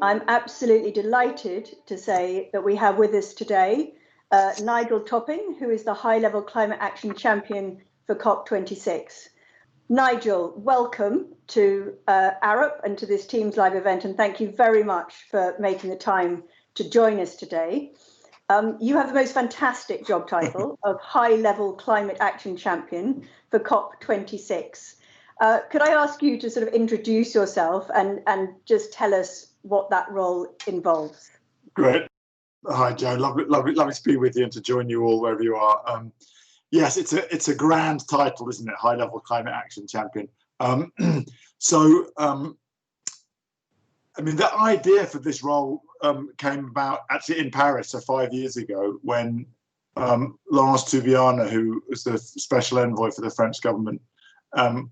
I'm absolutely delighted to say that we have with us today Nigel Topping, who is the high-level climate action champion for COP26. Nigel, welcome to Arup and to this Teams Live event, and thank you very much for making the time to join us today. You have the most fantastic job title of high-level climate action champion for COP26. Could I ask you to sort of introduce yourself and just tell us what that role involves? Great. Hi, Jo. Lovely to be with you and to join you all wherever you are. Yes, it's a grand title, isn't it? High-level climate action champion. I mean, the idea for this role came about actually in Paris, so 5 years ago, when Laurence Toubiana, who was the special envoy for the French government, and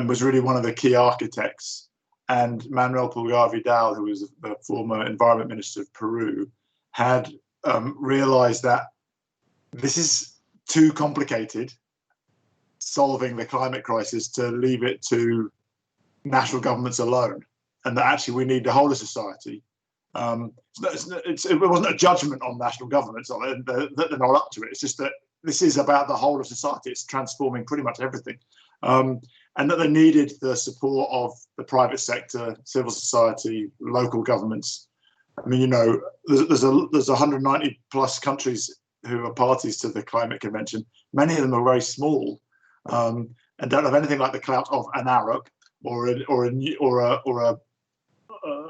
was really one of the key architects, and Manuel Pulgar Vidal, who was the former environment minister of Peru, had realized that this is too complicated, solving the climate crisis, to leave it to national governments alone, and that actually we need the whole of society. It wasn't a judgment on national governments, that they're not up to it. It's just that this is about the whole of society. It's transforming pretty much everything. And that they needed the support of the private sector, civil society, local governments. I mean, you know, there's 190 plus countries who are parties to the climate convention. Many of them are very small and don't have anything like the clout of an Arup or a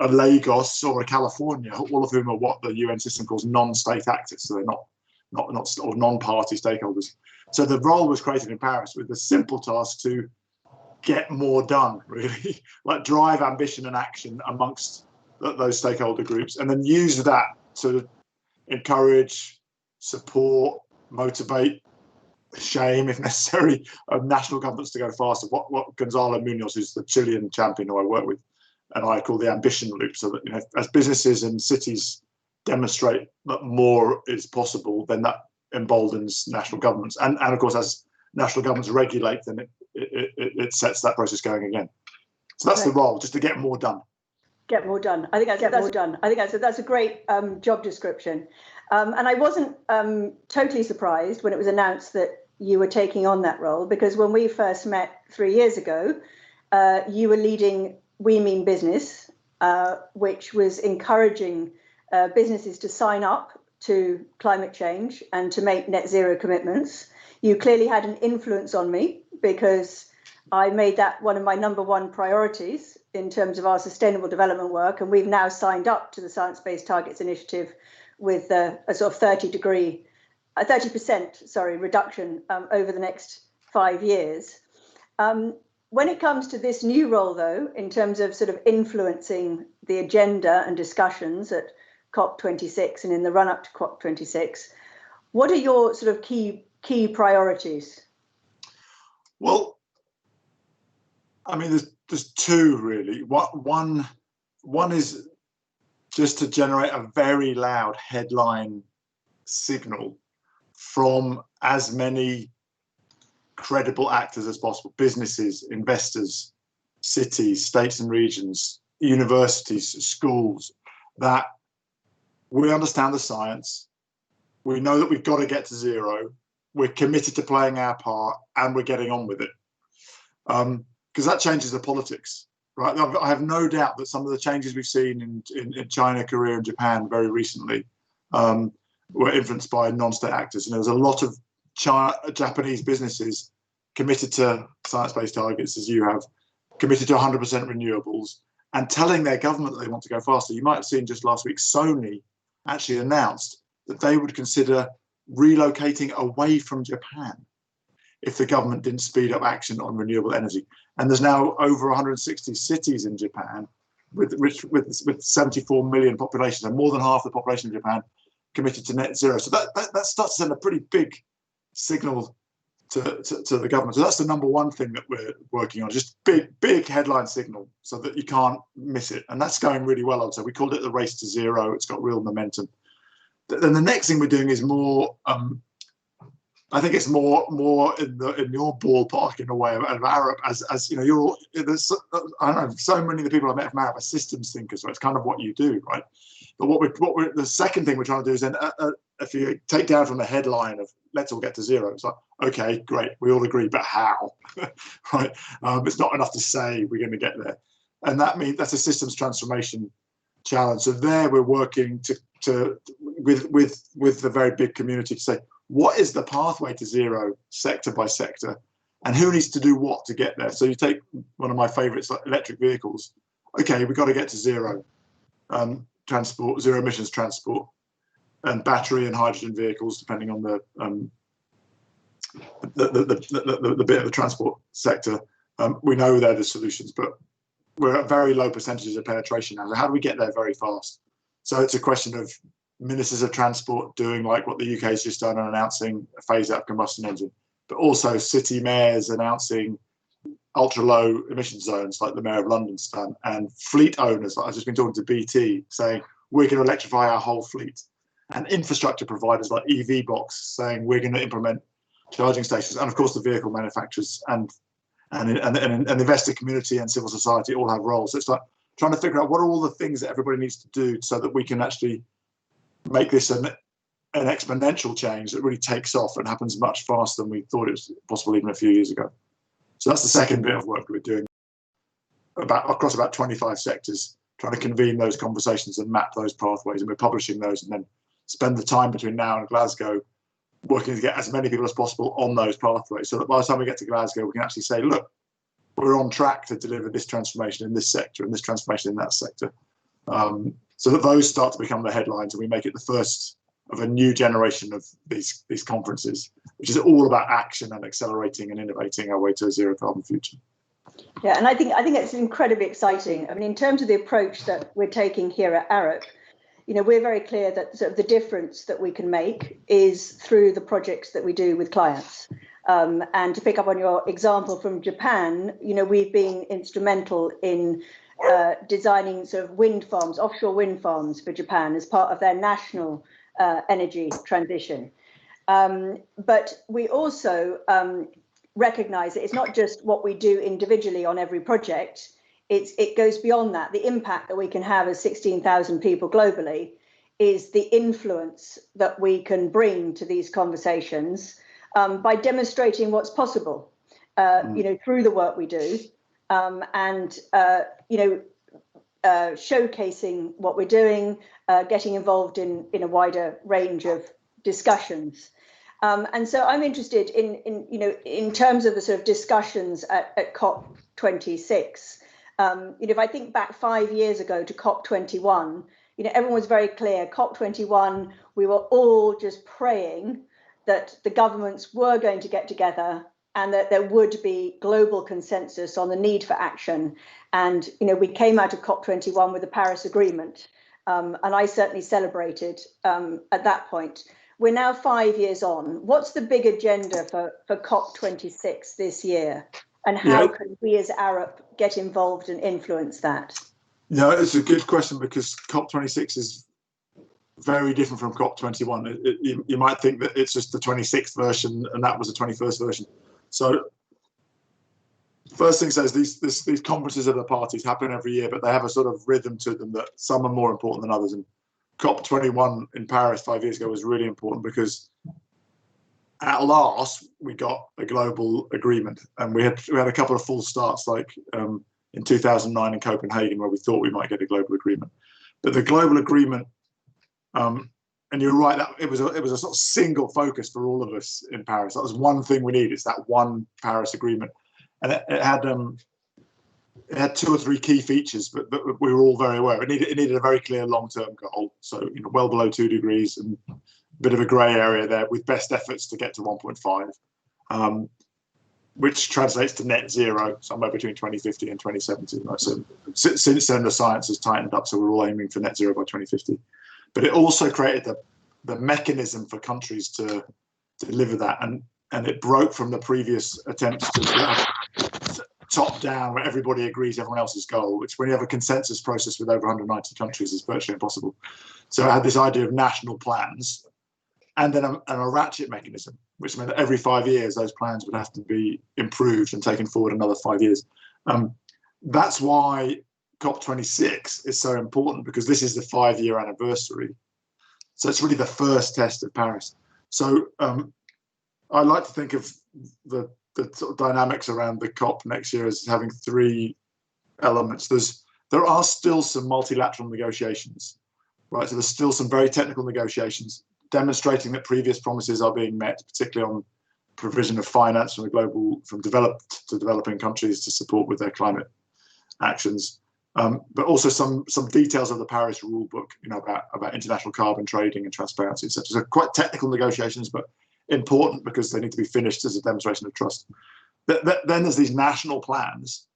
Lagos or a California, all of whom are what the UN system calls non-state actors. So they're not or non-party stakeholders. So the role was created in Paris with the simple task to get more done, really, like drive ambition and action amongst those stakeholder groups, and then use that to encourage, support, motivate, shame, if necessary, of national governments to go faster. What Gonzalo Munoz, who's the Chilean champion who I work with, and I call the ambition loop, so that, you know, as businesses and cities demonstrate that more is possible, then that emboldens national governments, and of course, as national governments regulate, then it sets that process going again. So that's the role, just to get more done. Get more done. I think that's a great job description. And I wasn't totally surprised when it was announced that you were taking on that role, because when we first met 3 years ago, you were leading We Mean Business, which was encouraging businesses to sign up to climate change and to make net zero commitments. You clearly had an influence on me, because I made that one of my %1 priorities in terms of our sustainable development work. And we've now signed up to the Science Based Targets Initiative with a sort of 30% reduction over the next 5 years. When it comes to this new role, though, in terms of sort of influencing the agenda and discussions at COP26 and in the run up to COP26, what are your sort of key priorities? Well, I mean, there's two really. One is just to generate a very loud headline signal from as many credible actors as possible: businesses, investors, cities, states and regions, universities, schools, that we understand the science. We know that we've got to get to zero. We're committed to playing our part, and we're getting on with it. Because that changes the politics, right? I have no doubt that some of the changes we've seen in China, Korea, and Japan very recently were influenced by non-state actors. You know, there's a lot of Japanese businesses committed to science-based targets, as you have, committed to 100% renewables, and telling their government that they want to go faster. You might have seen just last week, Sony actually announced that they would consider relocating away from Japan if the government didn't speed up action on renewable energy. And there's now over 160 cities in Japan with 74 million population, and more than half the population of Japan committed to net zero. So that starts to send a pretty big signal to the government. So that's the #1 thing that we're working on, just big headline signal so that you can't miss it. And that's going really well. So we called it the race to zero. It's got real momentum. Then the next thing we're doing is more I think it's more in your ballpark in a way of Arup, as you know, there's, I don't know, so many of the people I met from Arup are systems thinkers, so it's kind of what you do, right? But the second thing we're trying to do is then if you take down from the headline of let's all get to zero, it's like, okay, great, we all agree, but how? Right? It's not enough to say we're going to get there, and that means that's a systems transformation challenge. So there we're working with the very big community to say, what is the pathway to zero sector by sector, and who needs to do what to get there? So you take one of my favorites, like electric vehicles. Okay, we've got to get to zero transport, zero emissions transport, and battery and hydrogen vehicles, depending on the bit of the transport sector. We know they're the solutions, but we're at very low percentages of penetration now. So how do we get there very fast? So it's a question of ministers of transport doing like what the UK has just done and announcing a phase out of combustion engine, but also city mayors announcing ultra low emission zones like the Mayor of London's done, and fleet owners, like I've just been talking to BT, saying we're going to electrify our whole fleet, and infrastructure providers like EV Box saying we're going to implement charging stations, and of course the vehicle manufacturers and the investor community and civil society all have roles. So it's like trying to figure out what are all the things that everybody needs to do so that we can actually make this an exponential change that really takes off and happens much faster than we thought it was possible even a few years ago. So that's the second bit of work we're doing across about 25 sectors, trying to convene those conversations and map those pathways, and we're publishing those, and then spend the time between now and Glasgow working to get as many people as possible on those pathways, so that by the time we get to Glasgow, we can actually say, look, we're on track to deliver this transformation in this sector and this transformation in that sector. So that those start to become the headlines, and we make it the first of a new generation of these conferences, which is all about action and accelerating and innovating our way to a zero carbon future. Yeah, and I think it's incredibly exciting. I mean, in terms of the approach that we're taking here at Arup, you know, we're very clear that sort of the difference that we can make is through the projects that we do with clients. And to pick up on your example from Japan, you know, we've been instrumental in designing sort of wind farms, offshore wind farms for Japan as part of their national energy transition. But we also recognize that it's not just what we do individually on every project. It goes beyond that. The impact that we can have as 16,000 people globally is the influence that we can bring to these conversations by demonstrating what's possible, you know, through the work we do, and you know, showcasing what we're doing, getting involved in a wider range of discussions. And so I'm interested in you know, in terms of the sort of discussions at COP26. You know, if I think back 5 years ago to COP21, you know, everyone was very clear. COP21, we were all just praying that the governments were going to get together and that there would be global consensus on the need for action. And, you know, we came out of COP21 with the Paris Agreement, and I certainly celebrated at that point. We're now 5 years on. What's the big agenda for COP26 this year? And how can we as Arup get involved and influence that? Yeah, it's a good question, because COP26 is very different from COP21. You might think that it's just the 26th version and that was the 21st version. So first thing says these conferences of the parties happen every year, but they have a sort of rhythm to them that some are more important than others. And COP21 in Paris 5 years ago was really important because at last we got a global agreement, and we had a couple of false starts, like in 2009 in Copenhagen, where we thought we might get a global agreement. But the global agreement, and you're right, that it was a sort of single focus for all of us in Paris. That was one thing we needed, it's that one Paris agreement, and it had 2 or 3 key features, but we were all very aware it needed a very clear long-term goal. So, you know, well below 2 degrees and a bit of a grey area there, with best efforts to get to 1.5, which translates to net zero somewhere between 2050 and 2070. Right? So since then the science has tightened up, so we're all aiming for net zero by 2050. But it also created the mechanism for countries to deliver that, and it broke from the previous attempts to top down, where everybody agrees everyone else's goal, which when you have a consensus process with over 190 countries is virtually impossible. So I had this idea of national plans, and then a ratchet mechanism. which meant that every 5 years those plans would have to be improved and taken forward another 5 years. That's why COP26 is so important, because this is the 5-year anniversary. So it's really the first test of Paris. So I like to think of the sort of dynamics around the COP next year as having 3 elements. There are still some multilateral negotiations, right? So there's still some very technical negotiations demonstrating that previous promises are being met, particularly on provision of finance from developed to developing countries to support with their climate actions. But also some details of the Paris rule book, about international carbon trading and transparency, etc. So quite technical negotiations, but important because they need to be finished as a demonstration of trust. Then there's these national plans,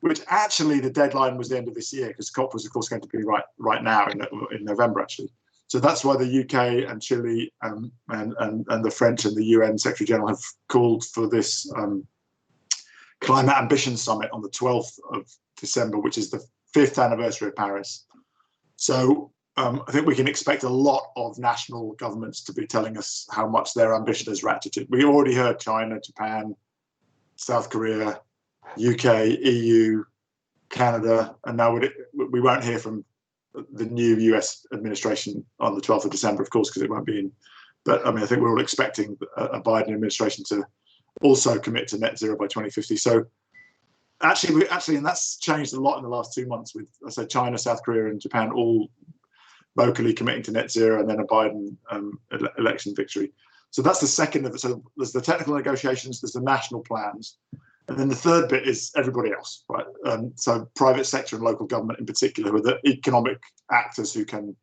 which actually the deadline was the end of this year, because COP was, of course, going to be right now in November, actually. So that's why the UK and Chile and the French and the UN Secretary General have called for this Climate Ambition Summit on the 12th of December, which is the 5th anniversary of Paris. So I think we can expect a lot of national governments to be telling us how much their ambition has ratcheted. We already heard China, Japan, South Korea, UK, EU, Canada, and now we won't hear from the new US administration on the 12th of December, of course, because it won't be in. But I mean, I think we're all expecting a Biden administration to also commit to net zero by 2050. So actually, and that's changed a lot in the last 2 months with, I say, China, South Korea, and Japan all vocally committing to net zero, and then a Biden election victory. So that's the second of it. So there's the technical negotiations, there's the national plans, and then the third bit is everybody else, right? So private sector and local government in particular, who are the economic actors who can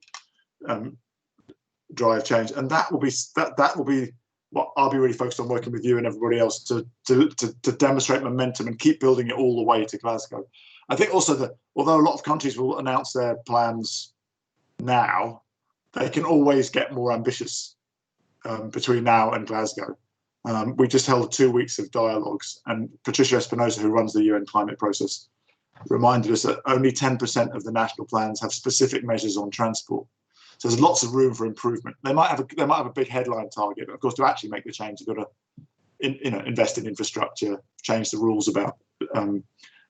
drive change, and that will be what I'll be really focused on, working with you and everybody else to demonstrate momentum and keep building it all the way to Glasgow. I think also that although a lot of countries will announce their plans now, they can always get more ambitious between now and Glasgow. We just held 2 weeks of dialogues, and Patricia Espinosa, who runs the UN climate process, reminded us that only 10% of the national plans have specific measures on transport. So there's lots of room for improvement. They might have a big headline target, but of course, to actually make the change, you've got to invest in infrastructure, change the rules about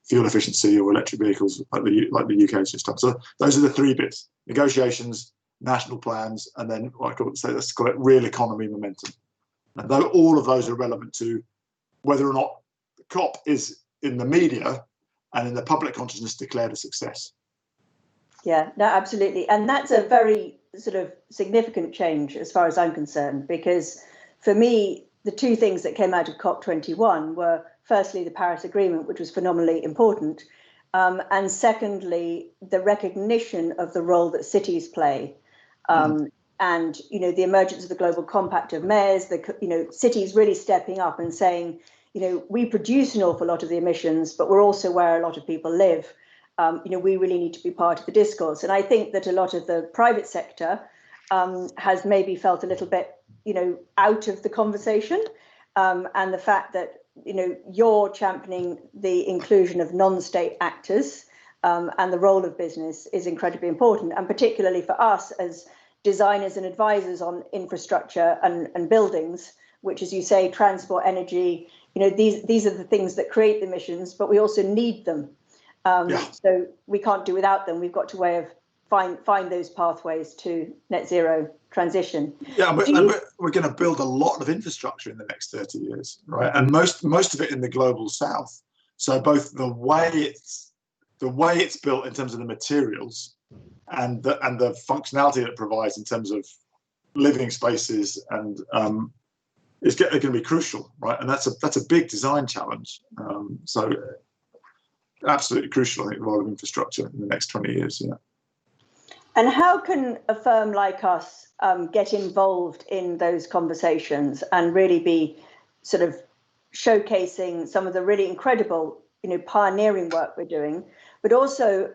fuel efficiency or electric vehicles, like the UK has just done. So those are the 3 bits: negotiations, national plans, and then let's call it real economy momentum. And though all of those are relevant to whether or not the COP is in the media and in the public consciousness declared a success. Yeah, no, absolutely. And that's a very sort of significant change as far as I'm concerned, because for me, the 2 things that came out of COP21 were, firstly, the Paris Agreement, which was phenomenally important, and secondly, the recognition of the role that cities play. And, the emergence of the Global Compact of Mayors, cities really stepping up and saying, we produce an awful lot of the emissions, but we're also where a lot of people live. We really need to be part of the discourse. And I think that a lot of the private sector has maybe felt a little bit, out of the conversation. And the fact that, you're championing the inclusion of non-state actors and the role of business is incredibly important. And particularly for us as designers and advisors on infrastructure and buildings, which, as you say, transport, energy, these are the things that create the emissions, but we also need them. So we can't do without them. We've got to find those pathways to net zero transition. Yeah, we're going to build a lot of infrastructure in the next 30 years, right? And most of it in the global south. So both the way it's built in terms of the materials and the functionality it provides in terms of living spaces and is going to be crucial, right? And that's a big design challenge. So absolutely crucial, I think, the role of infrastructure in the next 20 years. Yeah. And how can a firm like us get involved in those conversations and really be sort of showcasing some of the really incredible, pioneering work we're doing, but also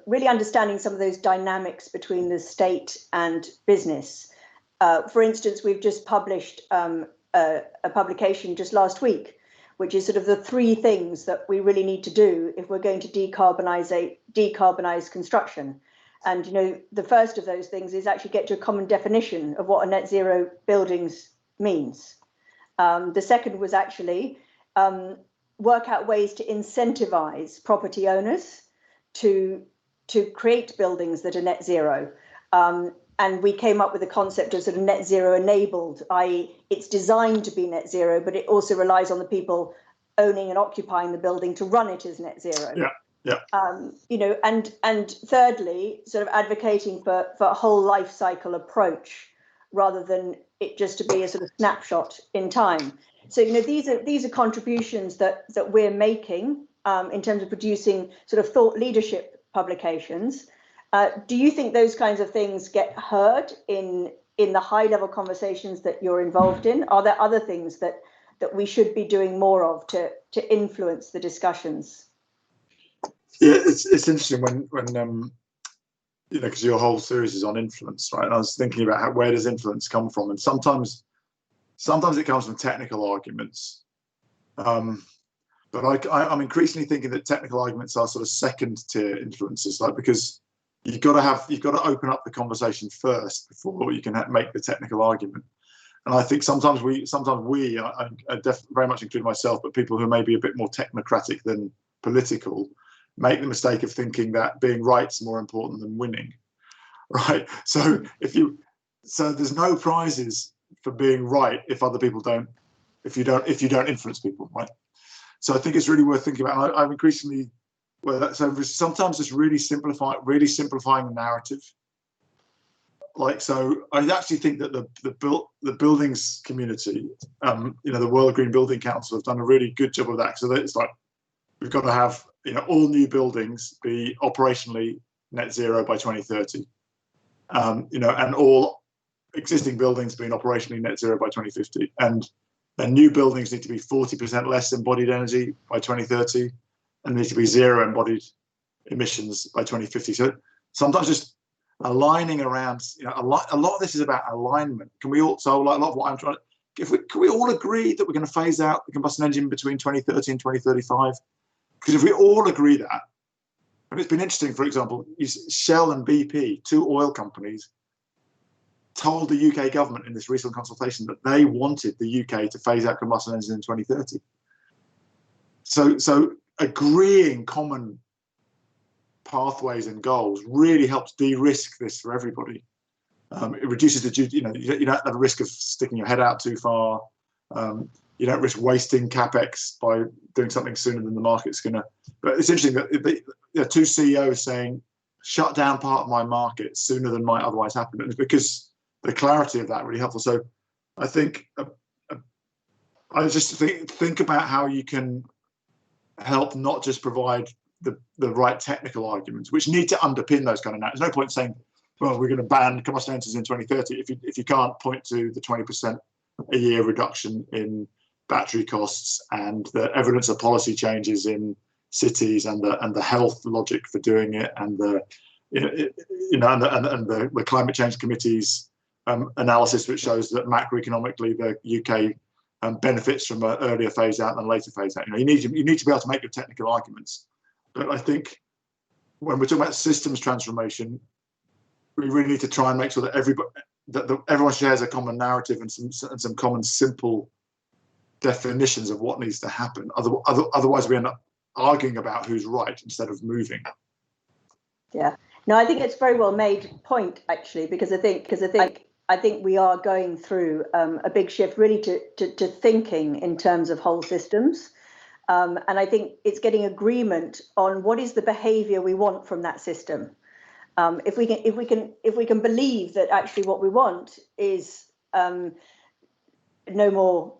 really understanding some of those dynamics between the state and business? For instance, we've just published a publication just last week, which is sort of the 3 things that we really need to do if we're going to decarbonize construction. And, the first of those things is actually get to a common definition of what a net zero buildings means. The second was actually work out ways to incentivize property owners to create buildings that are net zero. And we came up with a concept of sort of net zero enabled, i.e. it's designed to be net zero, but it also relies on the people owning and occupying the building to run it as net zero. Yeah, yeah. And thirdly, sort of advocating for a whole life cycle approach rather than it just to be a sort of snapshot in time. So, these are contributions that we're making in terms of producing sort of thought leadership publications. Do you think those kinds of things get heard in the high level conversations that you're involved in? Are there other things that we should be doing more of to influence the discussions? Yeah, it's interesting when because your whole series is on influence, right? And I was thinking about where does influence come from, and sometimes it comes from technical arguments. But I'm increasingly thinking that technical arguments are sort of second tier influences, like, because you've got to open up the conversation first before you can make the technical argument. And I think sometimes we, I very much include myself, but people who may be a bit more technocratic than political, make the mistake of thinking that being right is more important than winning, right? So there's no prizes for being right if other people don't, if you don't influence people, right? So I think it's really worth thinking about. And I'm increasingly, so sometimes it's really simplifying the narrative. Like, so I actually think that the buildings community, the World Green Building Council have done a really good job of that. So that it's like, we've got to have, all new buildings be operationally net zero by 2030. And all existing buildings being operationally net zero by 2050. And then new buildings need to be 40% less embodied energy by 2030, and need to be zero embodied emissions by 2050. So sometimes just aligning around, a lot of this is about alignment. Can we all, so like a lot of what I'm trying to, can we all agree that we're going to phase out the combustion engine between 2030 and 2035? Because if we all agree that, and it's been interesting, for example, Shell and BP, two oil companies, told the UK government in this recent consultation that they wanted the UK to phase out combustion engines in 2030. So agreeing common pathways and goals really helps de-risk this for everybody. It reduces the duty, you don't have a risk of sticking your head out too far. You don't risk wasting capex by doing something sooner than the market's going to. But it's interesting that two CEOs saying, shut down part of my market sooner than might otherwise happen. And it's because the clarity of that really helpful. So I think I just think about how you can help not just provide the right technical arguments, which need to underpin those kind of narratives. There's no point saying, well, we're going to ban combustion engines in 2030 if you can't point to the 20% a year reduction in battery costs and the evidence of policy changes in cities and the health logic for doing it, and the climate change committee's analysis, which shows that macroeconomically the UK benefits from an earlier phase out than a later phase out. You need to be able to make your technical arguments. But I think when we're talking about systems transformation, we really need to try and make sure that everyone shares a common narrative and some common simple definitions of what needs to happen. Otherwise, we end up arguing about who's right instead of moving. Yeah, no, I think it's a very well made point, actually, because I think we are going through a big shift really to thinking in terms of whole systems. And I think it's getting agreement on what is the behavior we want from that system. If we can believe that actually what we want is no more,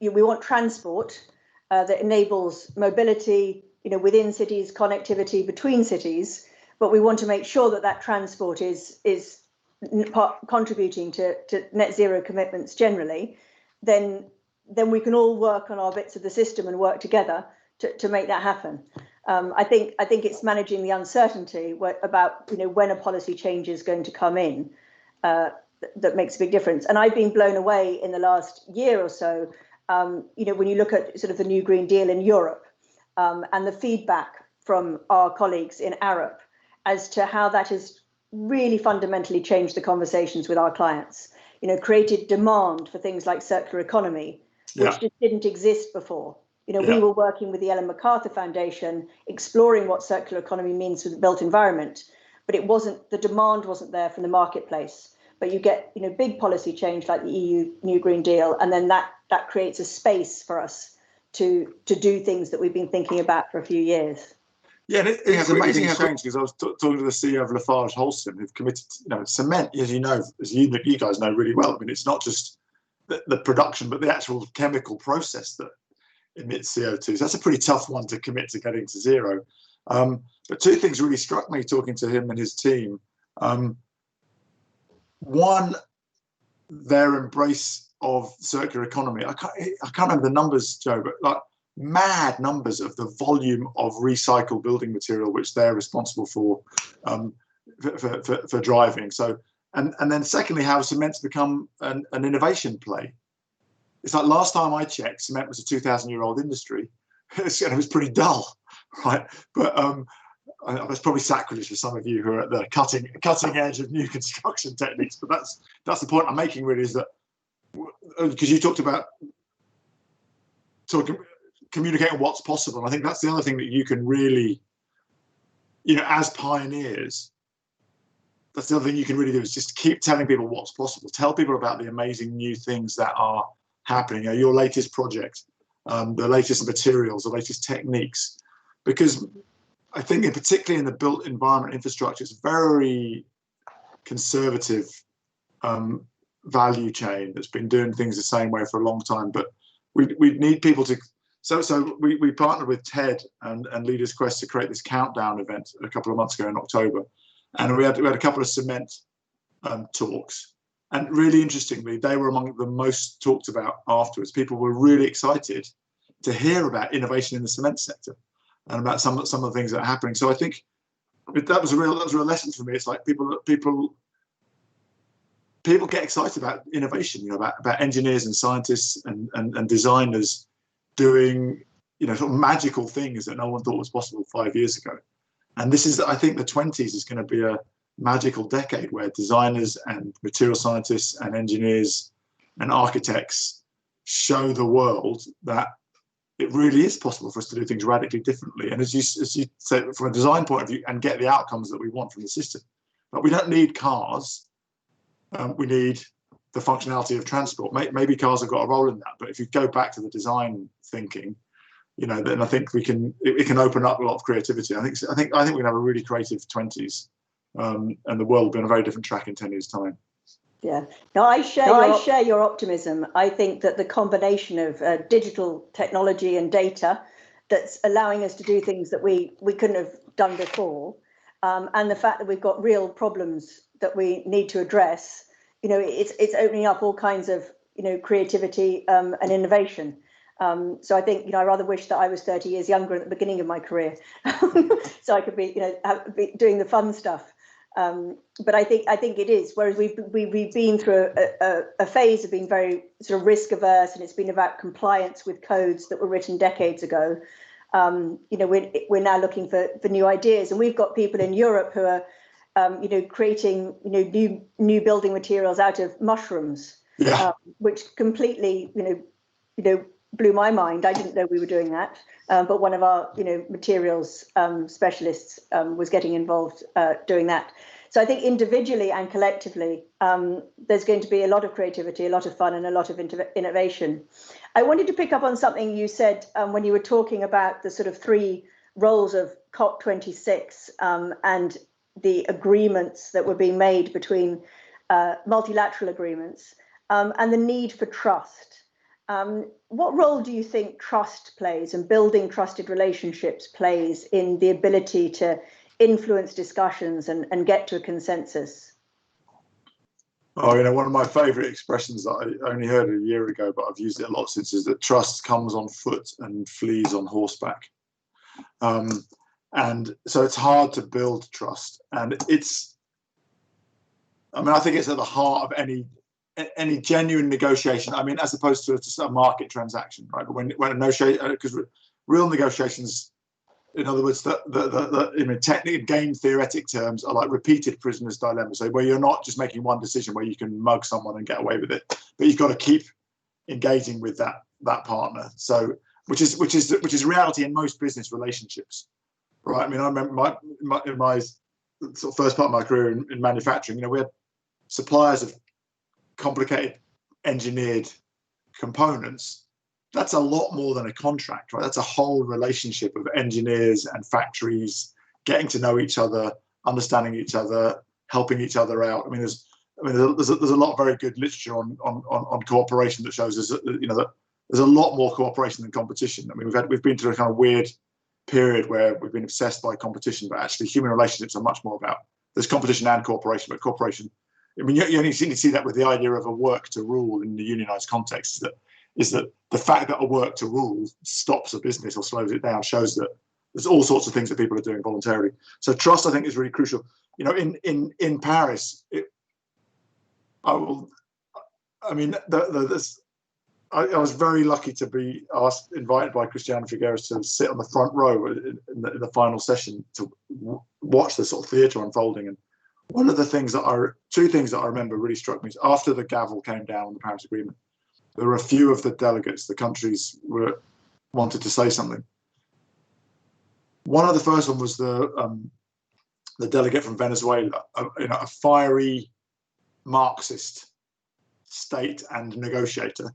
we want transport that enables mobility, within cities, connectivity between cities, but we want to make sure that transport is contributing to net zero commitments generally, then we can all work on our bits of the system and work together to make that happen. I think it's managing the uncertainty about when a policy change is going to come in that makes a big difference. And I've been blown away in the last year or so. When you look at sort of the new Green Deal in Europe and the feedback from our colleagues in Europe as to how that has really fundamentally changed the conversations with our clients. created demand for things like circular economy, which just didn't exist before. We were working with the Ellen MacArthur Foundation, exploring what circular economy means for the built environment, but the demand wasn't there from the marketplace. But you get, big policy change like the EU New Green Deal, and then that creates a space for us to do things that we've been thinking about for a few years. Yeah, and it's amazing how changed, because I was talking to the CEO of Lafarge Holcim, who've committed, cement, as you guys know really well. I mean, it's not just the production, but the actual chemical process that emits CO2. So that's a pretty tough one to commit to getting to zero. But two things really struck me talking to him and his team. One, their embrace of circular economy. I can't remember the numbers, Joe, but like mad numbers of the volume of recycled building material which they're responsible for driving. So, and then secondly, how cement's become an innovation play. It's like last time I checked, cement was a 2,000-year-old industry. It was pretty dull, right? But that's probably sacrilege for some of you who are at the cutting edge of new construction techniques. But that's the point I'm making, really, is that because you talked about communicating what's possible. And I think that's the other thing that you can really, as pioneers, that's the other thing you can really do, is just keep telling people what's possible. Tell people about the amazing new things that are happening. Your latest project, the latest materials, the latest techniques, because I think particularly in the built environment infrastructure, it's very conservative value chain that's been doing things the same way for a long time. But we need people to. So we partnered with TED and Leaders Quest to create this countdown event a couple of months ago in October, and we had a couple of cement talks. And really interestingly, they were among the most talked about afterwards. People were really excited to hear about innovation in the cement sector and about some of the things that are happening. So I think that was a real lesson for me. It's like people get excited about innovation, about engineers and scientists and designers doing sort of magical things that no one thought was possible 5 years ago. And this is, I think, the 20s is going to be a magical decade where designers and material scientists and engineers and architects show the world that it really is possible for us to do things radically differently. And as you say, from a design point of view, and get the outcomes that we want from the system. But we don't need cars. We need the functionality of transport. Maybe cars have got a role in that. But if you go back to the design thinking, then I think it can open up a lot of creativity. I think we can have a really creative 20s. And the world will be on a very different track in 10 years' time. Yeah. No, I share your optimism. I think that the combination of digital technology and data that's allowing us to do things that we couldn't have done before, and the fact that we've got real problems that we need to address, it's opening up all kinds of creativity and innovation. So I think I rather wish that I was 30 years younger at the beginning of my career, so I could be be doing the fun stuff. But I think it is. Whereas we've been through a phase of being very sort of risk averse, and it's been about compliance with codes that were written decades ago. We're now looking for new ideas, and we've got people in Europe who are creating new building materials out of mushrooms, which completely blew my mind. I didn't know we were doing that, but one of our materials specialists was getting involved doing that. So I think individually and collectively, there's going to be a lot of creativity, a lot of fun, and a lot of innovation. I wanted to pick up on something you said when you were talking about the sort of three roles of COP26 and the agreements that were being made between multilateral agreements and the need for trust. What role do you think trust plays, and building trusted relationships plays, in the ability to influence discussions and get to a consensus? Oh, one of my favourite expressions that I only heard a year ago, but I've used it a lot since, is that trust comes on foot and flees on horseback. And so it's hard to build trust, and I think it's at the heart of any genuine negotiation. As opposed to just a market transaction, right? But when a negotiation, because real negotiations, in other words, in technical game theoretic terms, are like repeated prisoner's dilemma. So where you're not just making one decision where you can mug someone and get away with it, but you've got to keep engaging with that partner. So which is reality in most business relationships, right? I mean, I remember my sort of first part of my career in manufacturing. We had suppliers of complicated engineered components. That's a lot more than a contract, right? That's a whole relationship of engineers and factories getting to know each other, understanding each other, helping each other out. I mean, there's a lot of very good literature on cooperation that shows us that there's a lot more cooperation than competition. I mean, we've been through a kind of weird period where we've been obsessed by competition, but actually human relationships are much more about, there's competition and cooperation, but cooperation, I mean, you only see that with the idea of a work to rule in the unionized context, is that the fact that a work to rule stops a business or slows it down shows that there's all sorts of things that people are doing voluntarily. So trust, I think, is really crucial. In Paris, I was very lucky to be invited by Christiana Figueres to sit on the front row in the final session to watch the sort of theatre unfolding. And one of the two things that I remember really struck me is after the gavel came down on the Paris Agreement, there were a few of the delegates, the countries wanted to say something. One of the first one was the delegate from Venezuela, a fiery Marxist state and negotiator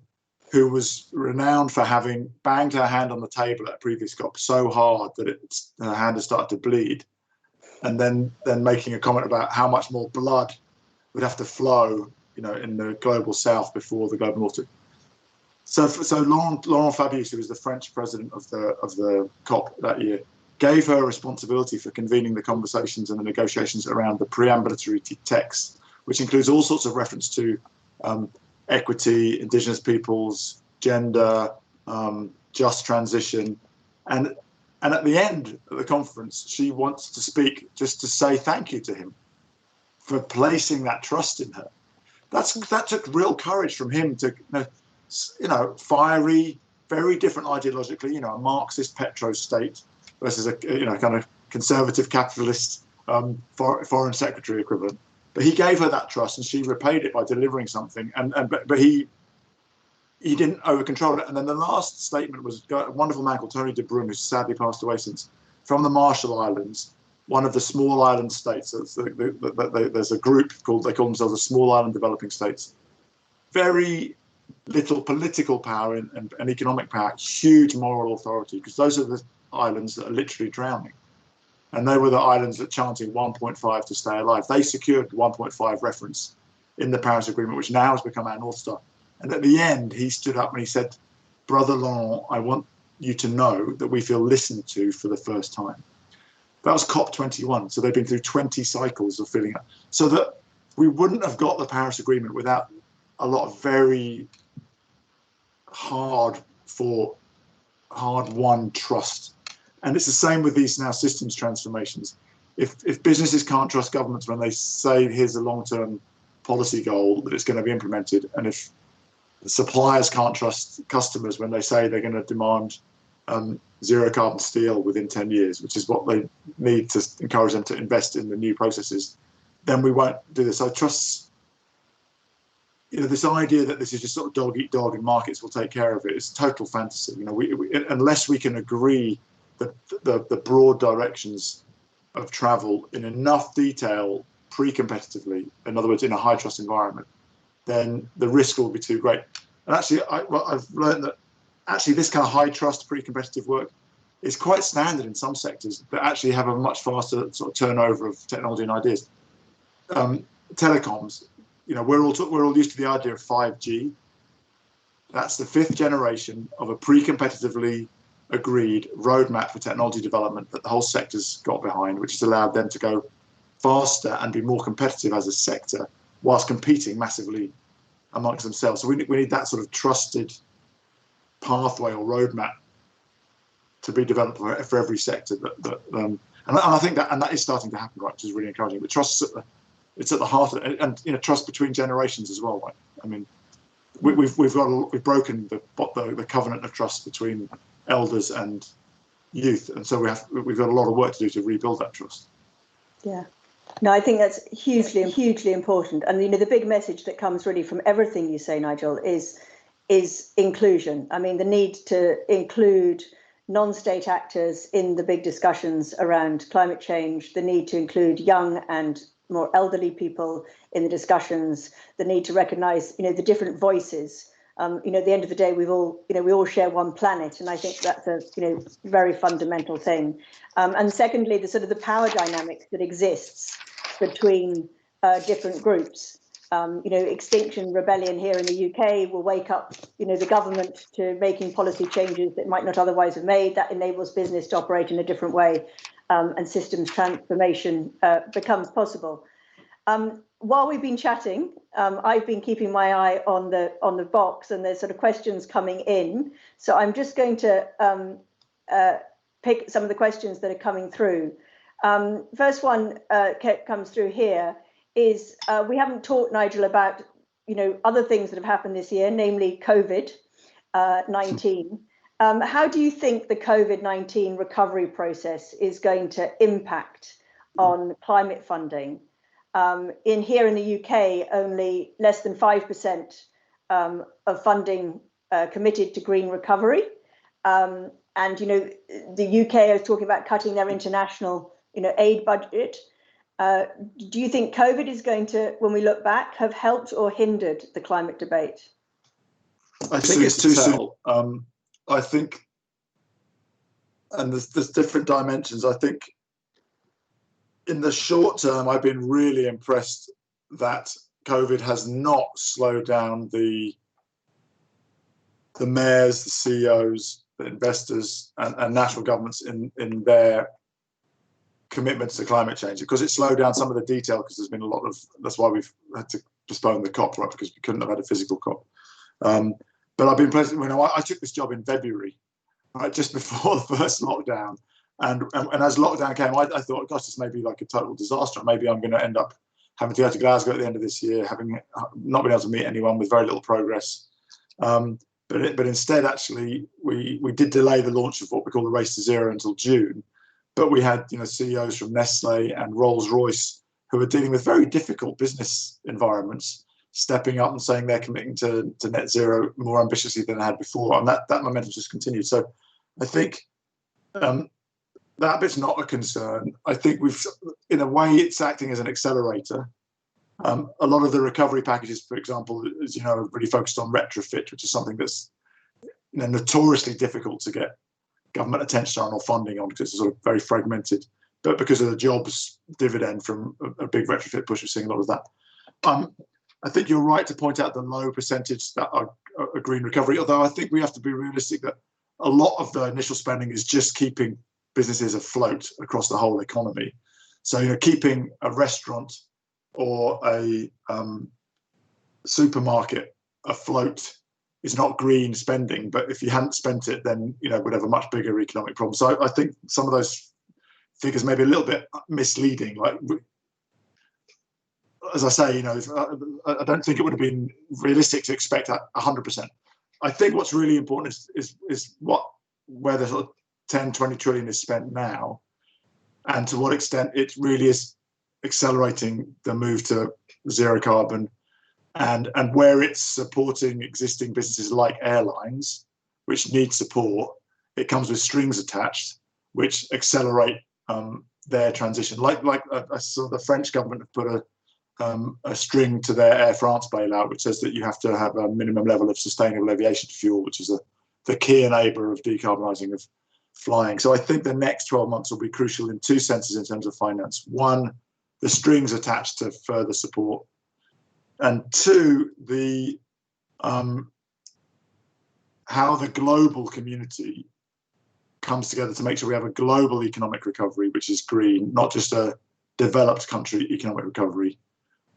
who was renowned for having banged her hand on the table at a previous COP so hard that her hand had started to bleed, and then making a comment about how much more blood would have to flow, in the global south before the global north. So Laurent Fabius, who was the French president of the COP that year, gave her responsibility for convening the conversations and the negotiations around the preambulatory text, which includes all sorts of reference to equity, indigenous peoples, gender, just transition. And at the end of the conference, she wants to speak just to say thank you to him for placing that trust in her. That took real courage from him to, fiery, very different ideologically, a Marxist petro state versus a kind of conservative capitalist foreign secretary equivalent. But he gave her that trust, and she repaid it by delivering something. But he didn't over control it. And then the last statement was a wonderful man called Tony de Bruyn, who's sadly passed away since, from the Marshall Islands, one of the small island states. There's a group they call themselves the Small Island Developing States. Very little political power and economic power, huge moral authority, because those are the islands that are literally drowning. And they were the islands that chanting 1.5 to stay alive. They secured the 1.5 reference in the Paris Agreement, which now has become our North Star. And at the end, he stood up and he said, "Brother Laurent, I want you to know that we feel listened to for the first time." That was COP21. So they've been through 20 cycles of filling up. So that we wouldn't have got the Paris Agreement without a lot of very hard-won trust. And it's the same with these now systems transformations. If businesses can't trust governments when they say here's a long-term policy goal that it's going to be implemented, and if suppliers can't trust customers when they say they're going to demand zero carbon steel within 10 years, which is what they need to encourage them to invest in the new processes, then we won't do this. So trust, this idea that this is just sort of dog eat dog and markets will take care of it is total fantasy. Unless we can agree the broad directions of travel in enough detail pre-competitively, in other words, in a high trust environment, then the risk will be too great. And actually, I've learned that actually this kind of high trust pre-competitive work is quite standard in some sectors that actually have a much faster sort of turnover of technology and ideas. Telecoms, we're all used to the idea of 5G. That's the 5th generation of a pre-competitively agreed roadmap for technology development that the whole sector's got behind, which has allowed them to go faster and be more competitive as a sector whilst competing massively amongst themselves. So we need that sort of trusted pathway or roadmap to be developed for every sector. And I think that is starting to happen, right, which is really encouraging. But trust it's at the heart of it, and trust between generations as well, right? I mean, we've broken the covenant of trust between elders and youth, and so we've got a lot of work to do to rebuild that trust. Yeah. No, I think that's hugely important. And the big message that comes really from everything you say, Nigel, is inclusion. I mean, the need to include non-state actors in the big discussions around climate change, the need to include young and more elderly people in the discussions, the need to recognise, the different voices. At the end of the day, we all share one planet, and I think that's a very fundamental thing. And secondly, the power dynamics that exists between different groups. Extinction Rebellion here in the UK will wake up, the government to making policy changes that might not otherwise have made. That enables business to operate in a different way, and systems transformation becomes possible. While we've been chatting, I've been keeping my eye on the box, and there's questions coming in. So I'm just going to pick some of the questions that are coming through. First one comes through here is we haven't talked, Nigel, about other things that have happened this year, namely COVID-19. How do you think the COVID-19 recovery process is going to impact on climate funding? Here in the UK, only less than 5% of funding committed to green recovery. And the UK is talking about cutting their international aid budget. Do you think COVID is going to, when we look back, have helped or hindered the climate debate? I think it's too soon. I think, and there's different dimensions. I think in the short term, I've been really impressed that COVID has not slowed down the mayors, the CEOs, the investors, and national governments in their commitments to climate change, because it slowed down some of the detail, because there's been a lot of, that's why we've had to postpone the COP, right, because we couldn't have had a physical COP. But I've been impressed. I took this job in February, right, just before the first lockdown. And as lockdown came, I thought, gosh, this may be like a total disaster. Maybe I'm going to end up having to go to Glasgow at the end of this year, having not been able to meet anyone, with very little progress. But instead, actually, we did delay the launch of what we call the Race to Zero until June. But we had CEOs from Nestle and Rolls-Royce who are dealing with very difficult business environments, stepping up and saying they're committing to net zero more ambitiously than they had before. And that momentum just continued. So I think that bit's not a concern. I think in a way, it's acting as an accelerator. A lot of the recovery packages, for example, as you know, are really focused on retrofit, which is something that's notoriously difficult to get government attention on or funding on, because it's sort of very fragmented. But because of the jobs dividend from a big retrofit push, we're seeing a lot of that. I think you're right to point out the low percentage that are green recovery, although I think we have to be realistic that a lot of the initial spending is just keeping businesses afloat across the whole economy. So, keeping a restaurant or a supermarket afloat is not green spending, but if you hadn't spent it, then would have a much bigger economic problem. So I think some of those figures may be a little bit misleading. Like, as I say, I don't think it would have been realistic to expect 100%. I think what's really important is where the sort of 10, 20 trillion is spent now, and to what extent it really is accelerating the move to zero carbon, and where it's supporting existing businesses like airlines, which need support. It comes with strings attached, which accelerate their transition. Like I saw the French government have put a string to their Air France bailout, which says that you have to have a minimum level of sustainable aviation fuel, which is the key enabler of decarbonising of flying. So I think the next 12 months will be crucial in two senses in terms of finance. One, the strings attached to further support, and two, how the global community comes together to make sure we have a global economic recovery, which is green, not just a developed country economic recovery,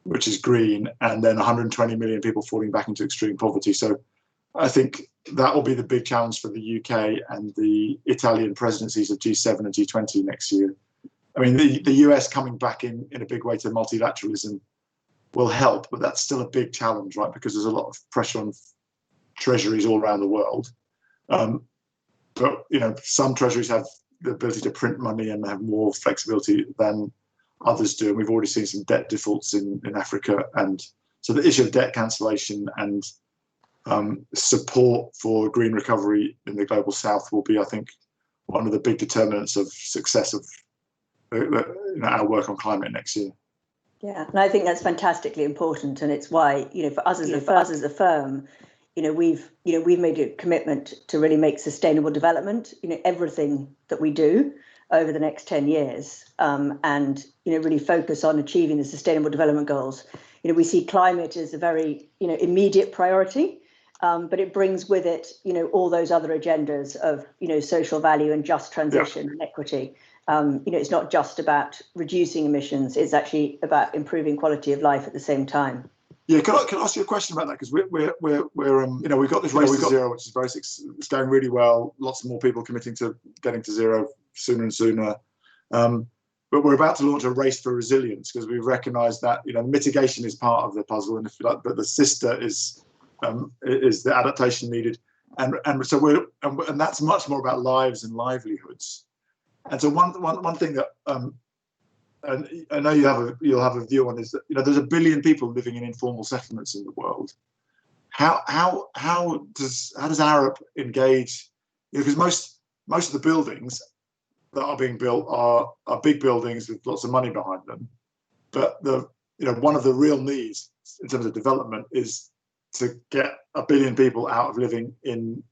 which is green, and then 120 million people falling back into extreme poverty. So I think that will be the big challenge for the UK and the Italian presidencies of G7 and G20 next year. I mean, the US coming back in a big way to multilateralism will help, but that's still a big challenge, right? Because there's a lot of pressure on treasuries all around the world. But some treasuries have the ability to print money and have more flexibility than others do. And we've already seen some debt defaults in Africa. And so the issue of debt cancellation and support for green recovery in the global south will be, I think, one of the big determinants of success of our work on climate next year. Yeah, and I think that's fantastically important, and it's why, for us as a firm, we've made a commitment to really make sustainable development, everything that we do over the next 10 years, and really focus on achieving the Sustainable Development Goals. We see climate as a very immediate priority, but it brings with it all those other agendas of social value and just transition and equity. It's not just about reducing emissions; it's actually about improving quality of life at the same time. Yeah, can I ask you a question about that? Because we've got this race to zero, which is it's going really well. Lots more people committing to getting to zero sooner and sooner. But we're about to launch a race for resilience because we've recognised that mitigation is part of the puzzle, and if you like, but the sister is the adaptation needed, and so and that's much more about lives and livelihoods. And so one thing that and I know you'll have a view on is that there's 1 billion people living in informal settlements in the world. How does Arup engage? Because most of the buildings that are being built are big buildings with lots of money behind them, but one of the real needs in terms of development is to get 1 billion people out of living in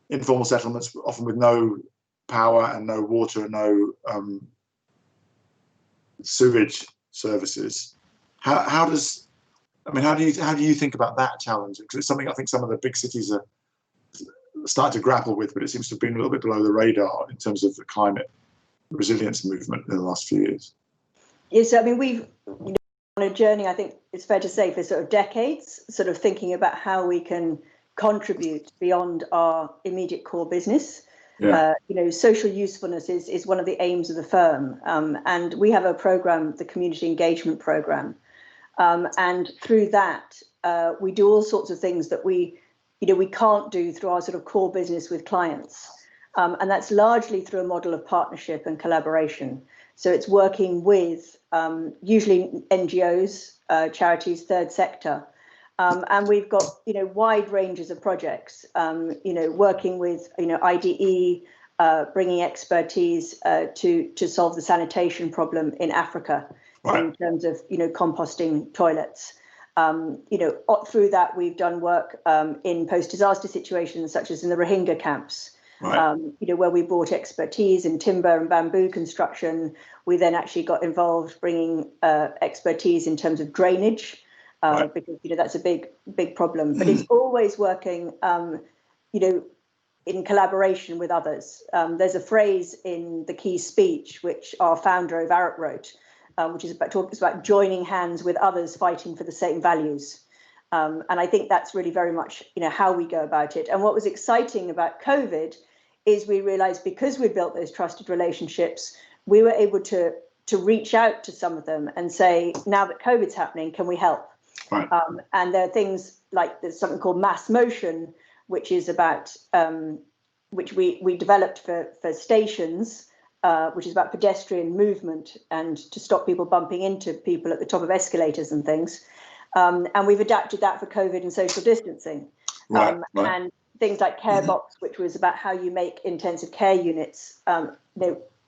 informal settlements, often with no power and no water and no sewage services. How do you think about that challenge? Because it's something I think some of the big cities are starting to grapple with, but it seems to have been a little bit below the radar in terms of the climate resilience movement in the last few years. Yes, we've on a journey, I think it's fair to say, for sort of decades, sort of thinking about how we can contribute beyond our immediate core business. Yeah. Social usefulness is one of the aims of the firm, and we have a program, the Community Engagement Program, and through that we do all sorts of things that we can't do through our sort of core business with clients, and that's largely through a model of partnership and collaboration. So it's working with usually NGOs, charities, third sector. And we've got wide ranges of projects, working with IDE, bringing expertise to solve the sanitation problem in Africa, right, in terms of composting toilets. Through that we've done work in post-disaster situations such as in the Rohingya camps, right, where we brought expertise in timber and bamboo construction. We then actually got involved bringing expertise in terms of drainage. Right. Because that's a big problem, but it's always working in collaboration with others. There's a phrase in the key speech which our founder of Arup wrote, which is about joining hands with others fighting for the same values, and I think that's really very much how we go about it. And what was exciting about COVID is we realized, because we built those trusted relationships, we were able to reach out to some of them and say, now that COVID's happening, can we help? Right. And there are things like there's something called Mass Motion, which is about which we developed for stations, which is about pedestrian movement and to stop people bumping into people at the top of escalators and things. And we've adapted that for COVID and social distancing. Right. And things like Carebox, which was about how you make intensive care units,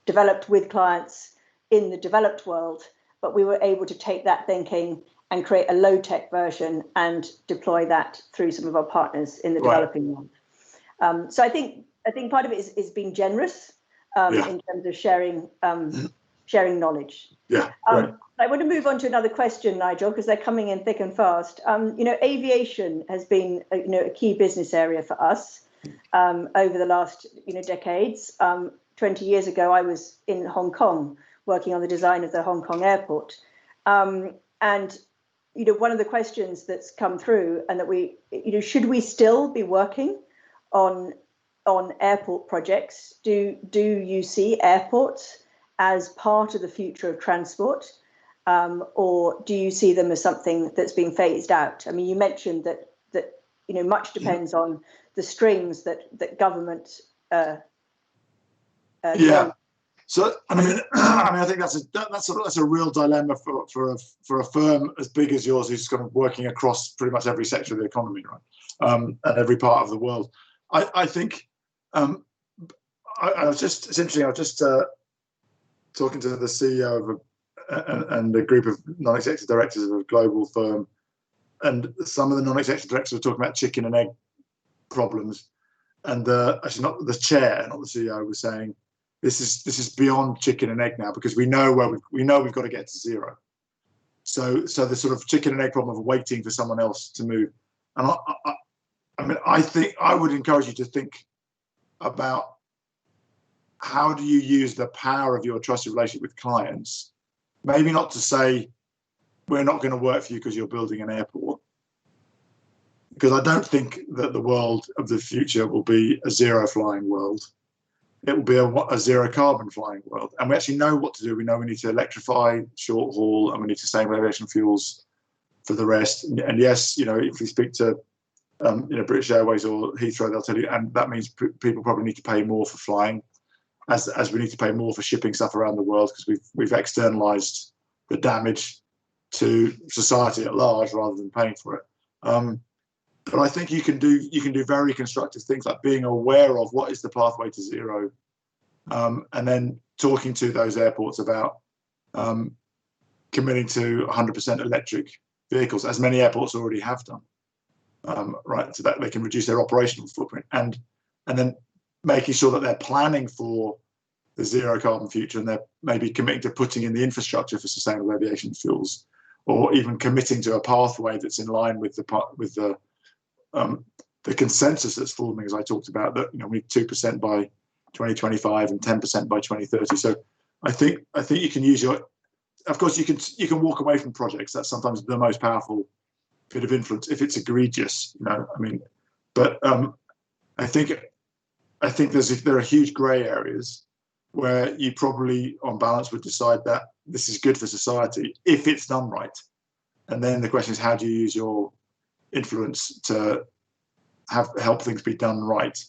developed with clients in the developed world, but we were able to take that thinking and create a low-tech version and deploy that through some of our partners in the developing world. So I think part of it is being generous in terms of sharing knowledge. Yeah. I want to move on to another question, Nigel, because they're coming in thick and fast. Aviation has been a key business area for us over the last decades. 20 years ago, I was in Hong Kong working on the design of the Hong Kong airport, and one of the questions that's come through, and that we, should we still be working on airport projects? Do you see airports as part of the future of transport, or do you see them as something that's being phased out? I mean, you mentioned that much depends on the strings that government Yeah. So I mean, I think that's a real dilemma for a firm as big as yours, who's kind of working across pretty much every sector of the economy, right, and every part of the world. I think I was just, it's interesting. I was just talking to the CEO of and a group of non-executive directors of a global firm, and some of the non-executive directors were talking about chicken and egg problems, and actually not the chair, not the CEO, was saying this is beyond chicken and egg now, because we know we've got to get to zero. So the sort of chicken and egg problem of waiting for someone else to move, and I mean, I think I would encourage you to think about how do you use the power of your trusted relationship with clients, maybe not to say we're not going to work for you because you're building an airport, because I don't think that the world of the future will be a zero flying world. It will be a zero carbon flying world, and we actually know what to do. We know we need to electrify short haul, and we need to sustainable aviation fuels for the rest. And yes, if you speak to British Airways or Heathrow, they'll tell you, and that means people probably need to pay more for flying, as we need to pay more for shipping stuff around the world, because we've externalized the damage to society at large rather than paying for it. But I think you can do very constructive things, like being aware of what is the pathway to zero, and then talking to those airports about committing to 100% electric vehicles, as many airports already have done, right, so that they can reduce their operational footprint, and then making sure that they're planning for the zero carbon future, and they're maybe committing to putting in the infrastructure for sustainable aviation fuels, or even committing to a pathway that's in line with the consensus that's forming, as I talked about, that we need 2% by 2025 and 10% by 2030. So I think you can use of course you can walk away from projects. That's sometimes the most powerful bit of influence if it's egregious, but I think there are huge grey areas where you probably on balance would decide that this is good for society if it's done right, and then the question is, how do you use your influence to help things be done right,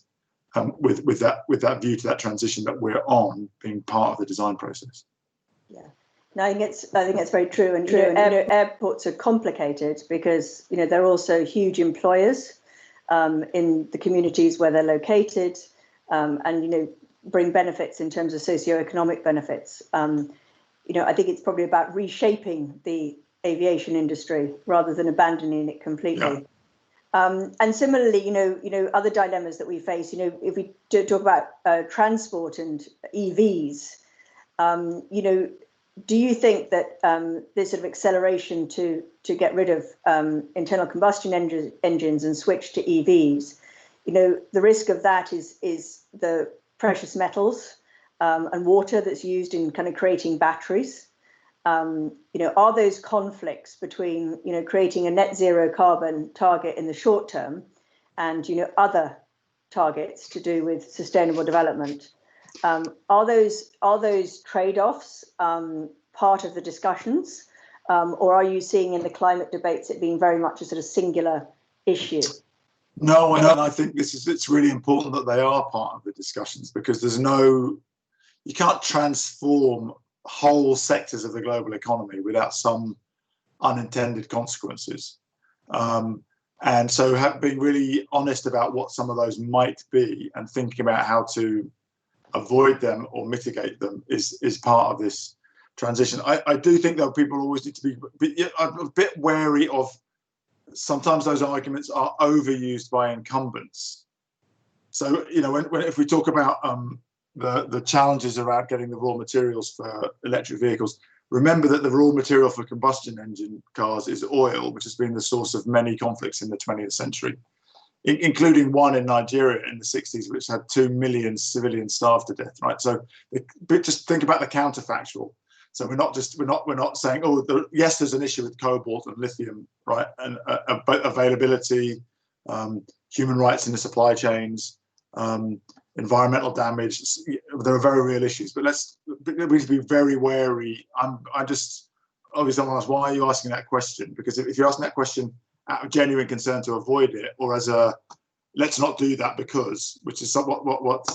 with that view to that transition that we're on, being part of the design process. Yeah, no, I think it's very true. And airports are complicated because they're also huge employers in the communities where they're located, and bring benefits in terms of socioeconomic benefits. I think it's probably about reshaping the aviation industry rather than abandoning it completely. Yeah. And similarly, other dilemmas that we face, if we talk about transport and EVs, do you think that this sort of acceleration to get rid of internal combustion engines and switch to EVs, the risk of that is the precious metals and water that's used in kind of creating batteries? Are those conflicts between creating a net zero carbon target in the short term and other targets to do with sustainable development? Are those trade-offs part of the discussions, or are you seeing in the climate debates it being very much a sort of singular issue? No, and I think it's really important that they are part of the discussions, because you can't transform whole sectors of the global economy without some unintended consequences. And so being really honest about what some of those might be and thinking about how to avoid them or mitigate them is part of this transition. I do think, though, people always need to be a bit wary of, sometimes those arguments are overused by incumbents. So, if we talk about the challenges around getting the raw materials for electric vehicles, remember that the raw material for combustion engine cars is oil, which has been the source of many conflicts in the 20th century, including one in Nigeria in the 60s, which had 2 million civilian starved to death. Right. So just think about the counterfactual. So we're not saying, yes, there's an issue with cobalt and lithium, right, and availability, human rights in the supply chains, environmental damage. There are very real issues, but we need to be very wary. I just, obviously, someone asks, why are you asking that question? Because if you're asking that question out of genuine concern to avoid it, or as a let's not do that because, which is somewhat what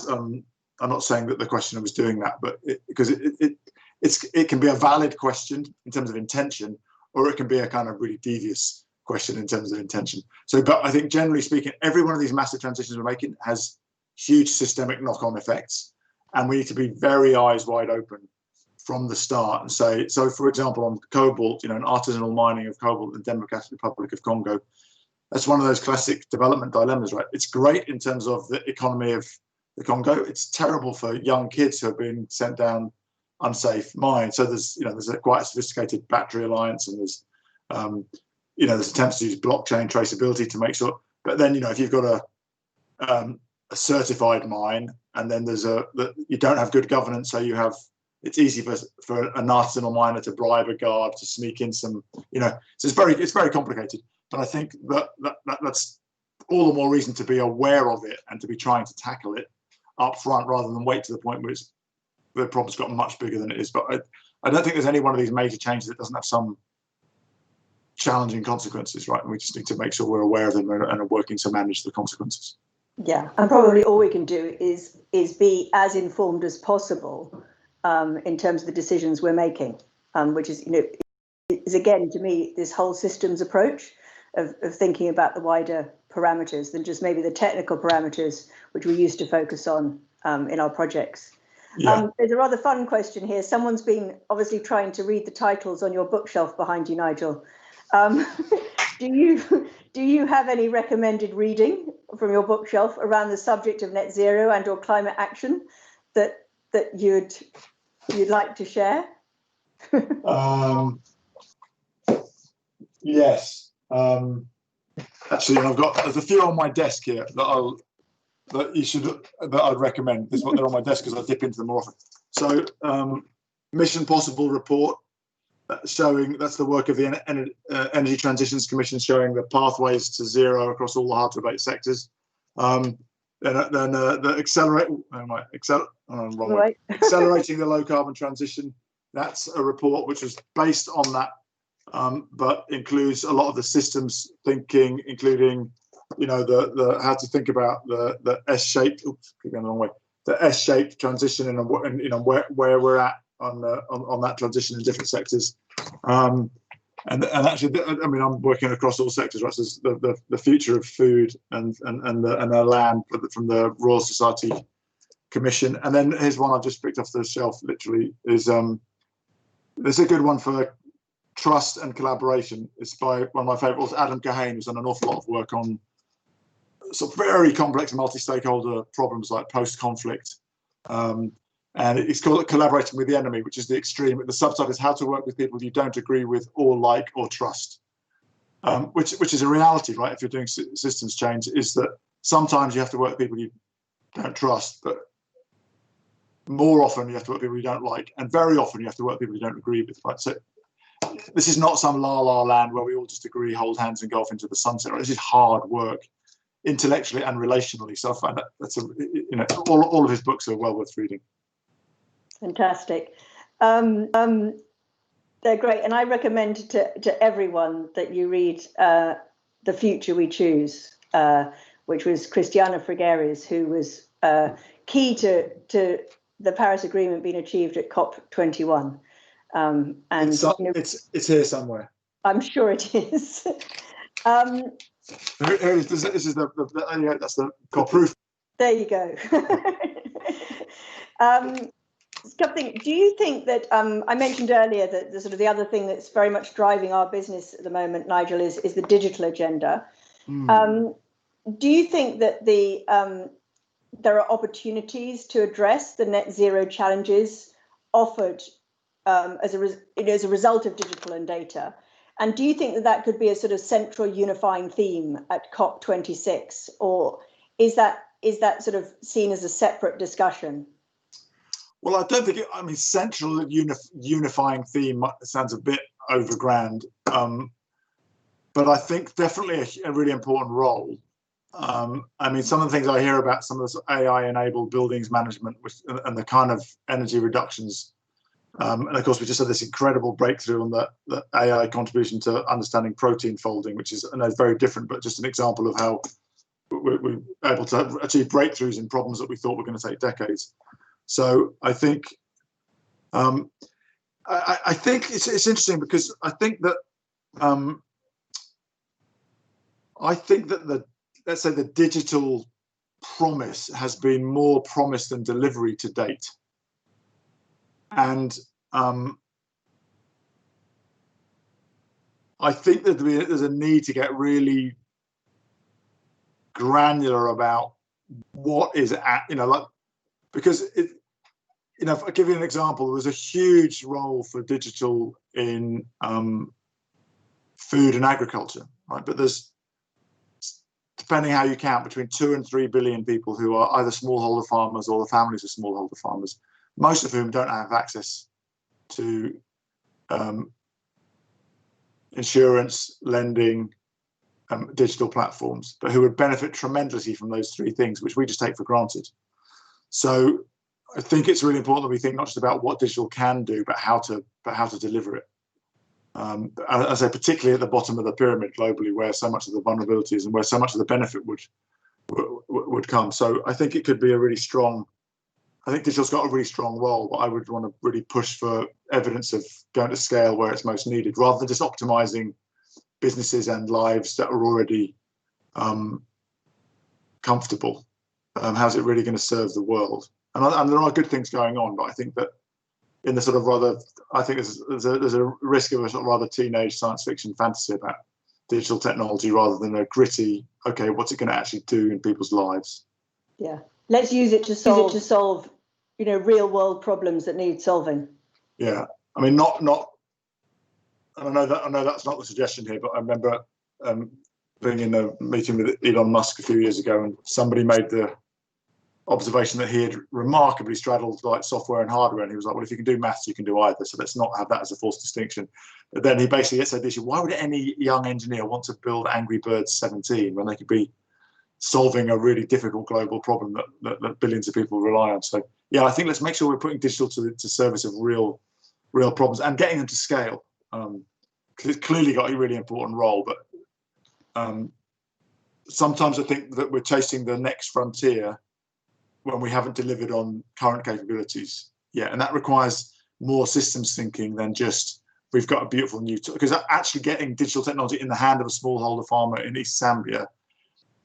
I'm not saying that the questioner was doing that, but because it can be a valid question in terms of intention, or it can be a kind of really devious question in terms of intention. So, but I think generally speaking, every one of these massive transitions we're making has huge systemic knock-on effects, and we need to be very eyes wide open from the start and say, so for example, on cobalt, an artisanal mining of cobalt in the Democratic Republic of Congo, that's one of those classic development dilemmas, right? It's great in terms of the economy of the Congo. It's terrible for young kids who have been sent down unsafe mines. So there's a quite a sophisticated battery alliance, and there's attempts to use blockchain traceability to make sure. But then if you've got a certified mine, and then you don't have good governance, so it's easy for an artisanal miner to bribe a guard to sneak in some, so it's very complicated. But I think that's all the more reason to be aware of it and to be trying to tackle it up front rather than wait to the point where the problem's got much bigger than it is. But I don't think there's any one of these major changes that doesn't have some challenging consequences, right? And we just need to make sure we're aware of them and are working to manage the consequences. Yeah, and probably all we can do is be as informed as possible in terms of the decisions we're making, which is again, to me, this whole systems approach of thinking about the wider parameters than just maybe the technical parameters which we used to focus on in our projects. Yeah. There's a rather fun question here. Someone's been obviously trying to read the titles on your bookshelf behind you, Nigel. Do you have any recommended reading from your bookshelf around the subject of net zero and or climate action that you'd like to share? Yes. Actually, there's a few on my desk here that I'd recommend. This is what they're on my desk because I dip into them more often. So, Mission Possible report showing that's the work of the Energy Transitions Commission, showing the pathways to zero across all the hard to abate sectors. Then the accelerating the low carbon transition. That's a report which was based on that, but includes a lot of the systems thinking, including the how to think about the S-shaped. Oops, keep going the wrong way. The S-shaped transition and where we're at on that transition in different sectors. And actually, I mean, I'm working across all sectors, right? So the future of food and the land from the Royal Society Commission. And then here's one I've just picked off the shelf. Literally, is there's a good one for trust and collaboration. It's by one of my favourites, Adam Kahane, who's done an awful lot of work on sort of very complex multi-stakeholder problems like post-conflict. And it's called Collaborating with the Enemy, which is the extreme. The subtitle is How to Work with People You Don't Agree With or Like or Trust, which is a reality, right? If you're doing systems change, is that sometimes you have to work with people you don't trust, but more often you have to work with people you don't like, and very often you have to work with people you don't agree with, right? So this is not some la-la land where we all just agree, hold hands and golf into the sunset, right? This is hard work, intellectually and relationally. So I find that all of his books are well worth reading. Fantastic. They're great. And I recommend to everyone that you read The Future We Choose, which was Christiana Frigeri's, who was key to the Paris Agreement being achieved at COP21. And it's here somewhere. I'm sure it is. This is that's the COP proof. There you go. Something. Do you think that I mentioned earlier that the sort of the other thing that's very much driving our business at the moment, Nigel, is the digital agenda. Do you think that there are opportunities to address the net zero challenges offered as a result of digital and data? And do you think that could be a sort of central unifying theme at COP26, or is that sort of seen as a separate discussion? Well, I don't think central unifying theme sounds a bit overground, but I think definitely a really important role. Some of the things I hear about some of this AI-enabled buildings management and the kind of energy reductions, and of course we just had this incredible breakthrough on the AI contribution to understanding protein folding, which is, I know, very different, but just an example of how we're able to achieve breakthroughs in problems that we thought were going to take decades. So I think I think it's interesting because I think that the, let's say, the digital promise has been more promise than delivery to date, and I think that there's a need to get really granular about what is at, like, because it, I'll give you an example. There was a huge role for digital in food and agriculture, right? But there's, depending how you count, between 2 and 3 billion people who are either smallholder farmers or the families of smallholder farmers, most of whom don't have access to insurance, lending, digital platforms, but who would benefit tremendously from those three things, which we just take for granted. So I think it's really important that we think not just about what digital can do, but how to deliver it. I say particularly at the bottom of the pyramid globally, where so much of the vulnerabilities and where so much of the benefit would come. So I think it could be a really strong. I think digital's got a really strong role, but I would want to really push for evidence of going to scale where it's most needed, rather than just optimizing businesses and lives that are already comfortable. How's it really going to serve the world? And there are good things going on, but I think that in the sort of rather, I think there's a risk of a sort of rather teenage science fiction fantasy about digital technology rather than a gritty, okay, what's it going to actually do in people's lives? Yeah, let's use it to solve, real world problems that need solving. Yeah, I mean, not. I know that's not the suggestion here, but I remember being in a meeting with Elon Musk a few years ago, and somebody made the observation that he had remarkably straddled like software and hardware, and he was like, well, if you can do maths, you can do either, so let's not have that as a false distinction. But then he basically said this: why would any young engineer want to build Angry Birds 17 when they could be solving a really difficult global problem that billions of people rely on? So yeah, I think let's make sure we're putting digital to service of real problems and getting them to scale, because it's clearly got a really important role, but sometimes I think that we're chasing the next frontier when we haven't delivered on current capabilities yet, and that requires more systems thinking than just we've got a beautiful new tool. Because actually getting digital technology in the hand of a smallholder farmer in East Zambia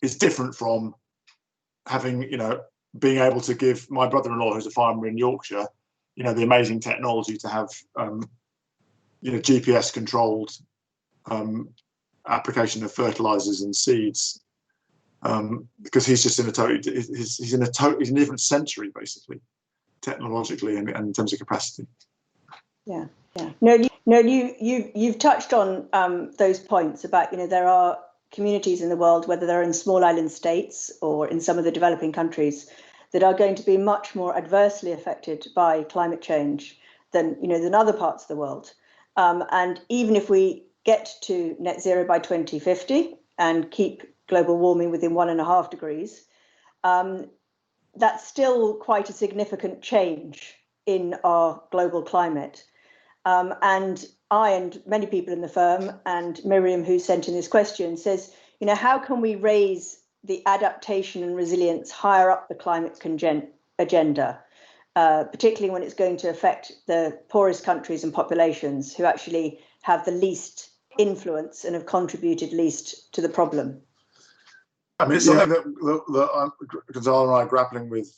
is different from having, being able to give my brother-in-law, who's a farmer in Yorkshire, the amazing technology to have, GPS controlled application of fertilizers and seeds. Because he's just in he's in a different century, basically, technologically and in terms of capacity. Yeah. No, you've touched on those points about, there are communities in the world, whether they're in small island states or in some of the developing countries, that are going to be much more adversely affected by climate change than other parts of the world. And even if we get to net zero by 2050 and keep global warming within 1.5 degrees, that's still quite a significant change in our global climate. And I and many people in the firm, and Miriam, who sent in this question, says, how can we raise the adaptation and resilience higher up the climate agenda, particularly when it's going to affect the poorest countries and populations who actually have the least influence and have contributed least to the problem? I mean, it's something that Gonzalo and I are grappling with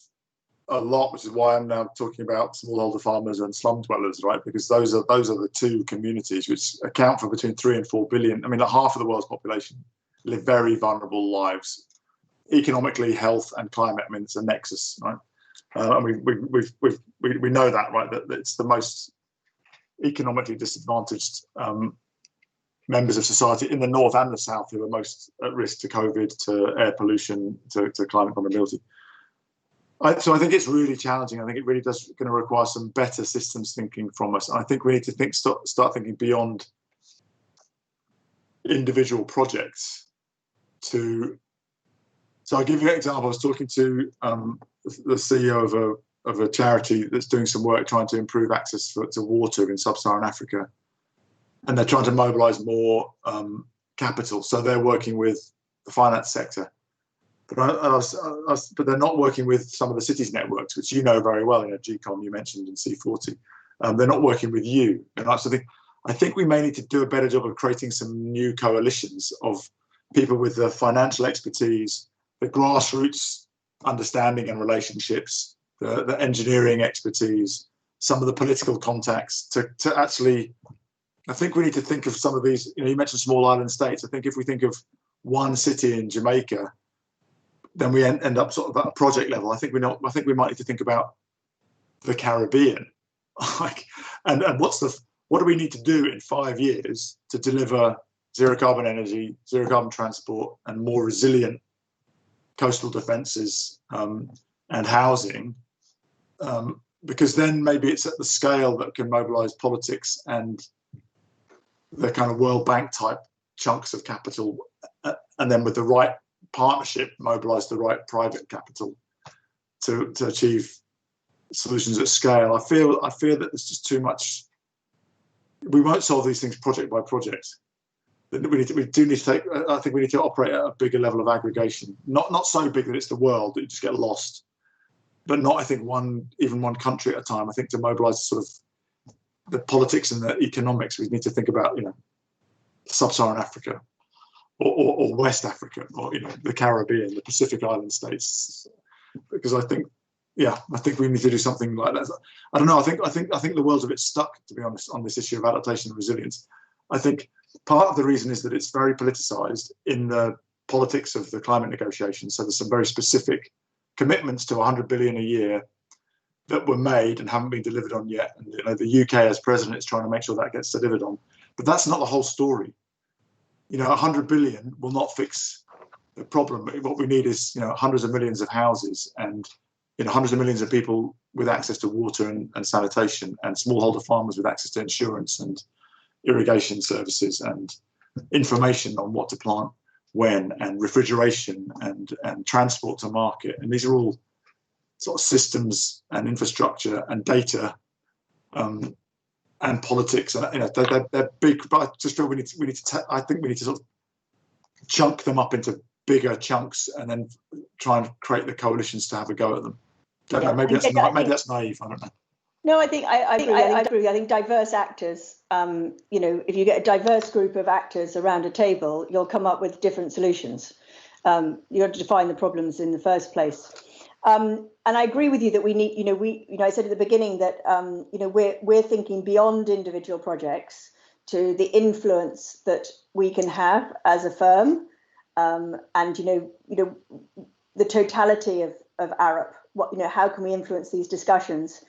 a lot, which is why I'm now talking about smallholder farmers and slum dwellers, right? Because those are the two communities which account for between 3 and 4 billion. I mean, half of the world's population live very vulnerable lives, economically, health, and climate. I mean, it's a nexus, right? And we know that, right? That it's the most economically disadvantaged members of society in the north and the south who are most at risk to COVID, to air pollution, to climate vulnerability. So I think it's really challenging. I think it really does going to require some better systems thinking from us. And I think we need to start thinking beyond individual projects. So I'll give you an example. I was talking to the CEO of a charity that's doing some work trying to improve access to water in sub-Saharan Africa. And they're trying to mobilize more capital. So they're working with the finance sector. but they're not working with some of the cities networks, which you know very well. GCOM you mentioned and C40. They're not working with you. And I think we may need to do a better job of creating some new coalitions of people with the financial expertise, the grassroots understanding and relationships, the engineering expertise, some of the political contacts to actually. I think we need to think of some of these. You mentioned small island states. I think if we think of one city in Jamaica, then we end up sort of at a project level. I think we might need to think about the Caribbean, and what do we need to do in 5 years to deliver zero carbon energy, zero carbon transport, and more resilient coastal defences and housing? Because then maybe it's at the scale that can mobilise politics and the kind of World Bank type chunks of capital, and then with the right partnership, mobilise the right private capital to achieve solutions at scale. I fear that there's just too much. We won't solve these things project by project. I think we need to operate at a bigger level of aggregation. Not so big that it's the world that you just get lost, but not, I think, even one country at a time. I think to mobilise sort of the politics and the economics, we need to think about sub-Saharan Africa or West Africa or the Caribbean, the Pacific Island states, because I think we need to do something like that. I don't know. I think the world's a bit stuck, to be honest, on this issue of adaptation and resilience. I think part of the reason is that it's very politicized in the politics of the climate negotiations. So there's some very specific commitments to 100 billion a year that were made and haven't been delivered on yet. And the UK as president is trying to make sure that gets delivered on. But that's not the whole story. 100 billion will not fix the problem. What we need is hundreds of millions of houses and hundreds of millions of people with access to water and sanitation, and smallholder farmers with access to insurance and irrigation services and information on what to plant when, and refrigeration and transport to market. And these are all sort of systems and infrastructure and data and politics. And they're big, but I just feel I think we need to sort of chunk them up into bigger chunks and then try and create the coalitions to have a go at them. Don't know, maybe that's naive. I don't know. No, I think I agree. I think diverse actors, if you get a diverse group of actors around a table, you'll come up with different solutions. You have to define the problems in the first place. And I agree with you that we need, I said at the beginning that, we're thinking beyond individual projects to the influence that we can have as a firm, and, the totality of ARUP. How can we influence these discussions?